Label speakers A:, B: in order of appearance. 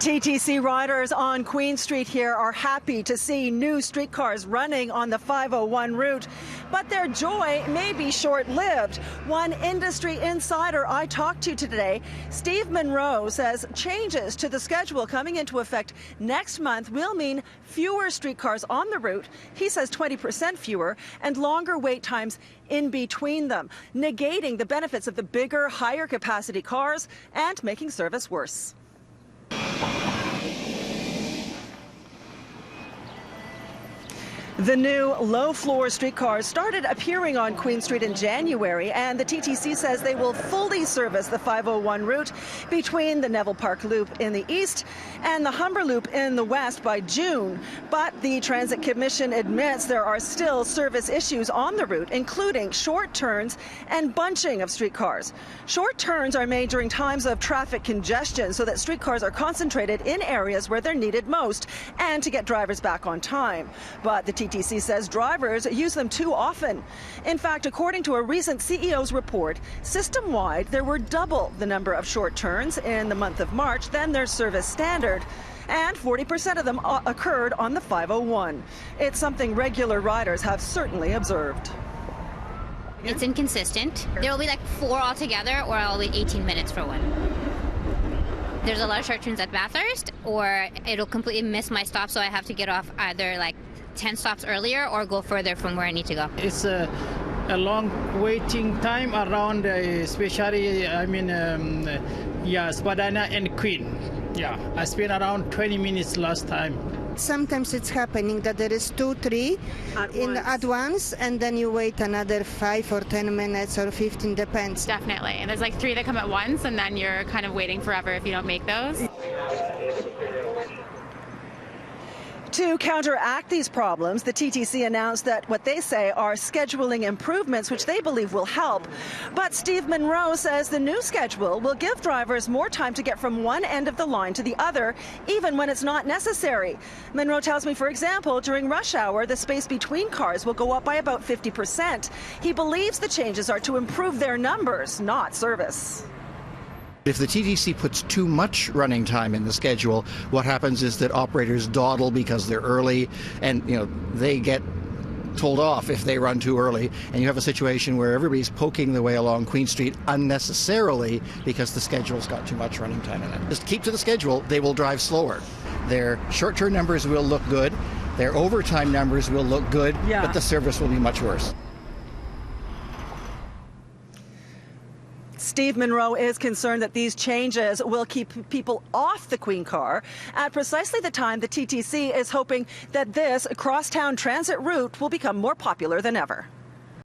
A: TTC riders on Queen Street here are happy to see new streetcars running on the 501 route, but their joy may be short-lived. One industry insider I talked to today, Steve Munro, says changes to the schedule coming into effect next month will mean fewer streetcars on the route. He says 20% fewer and longer wait times in between them, negating the benefits of the bigger, higher capacity cars and making service worse. The new low-floor streetcars started appearing on Queen Street in January, and the TTC says they will fully service the 501 route between the Neville Park Loop in the east and the Humber Loop in the west by June. But the Transit Commission admits there are still service issues on the route, including short turns and bunching of streetcars. Short turns are made during times of traffic congestion so that streetcars are concentrated in areas where they're needed most and to get drivers back on time. But the TTC says drivers use them too often. In fact, according to a recent CEO's report, system-wide there were double the number of short turns in the month of March than their service standard, and 40% of them occurred on the 501. It's something regular riders have certainly observed.
B: It's inconsistent. There will be like 4 altogether, or I'll wait 18 minutes for one. There's a lot of short turns at Bathurst, or it'll completely miss my stop, so I have to get off either like 10 stops earlier or go further from where I need to go.
C: It's a long waiting time around, especially, Spadina and Queen. Yeah, I spent around 20 minutes last time.
D: Sometimes it's happening that there is 2, 3 at once, and then you wait another 5 or 10 minutes or 15, depends.
E: Definitely. And there's like 3 that come at once, and then you're kind of waiting forever if you don't make those.
A: To counteract these problems, the TTC announced that what they say are scheduling improvements, which they believe will help. But Steve Munro says the new schedule will give drivers more time to get from one end of the line to the other, even when it's not necessary. Munro tells me, for example, during rush hour, the space between cars will go up by about 50%. He believes the changes are to improve their numbers, not service.
F: If the TTC puts too much running time in the schedule, what happens is that operators dawdle because they're early, and they get told off if they run too early, and you have a situation where everybody's poking their way along Queen Street unnecessarily because the schedule's got too much running time in it. Just keep to the schedule, they will drive slower. Their short-term numbers will look good, their overtime numbers will look good, but the service will be much worse.
A: Steve Munro is concerned that these changes will keep people off the Queen car at precisely the time the TTC is hoping that this crosstown transit route will become more popular than ever.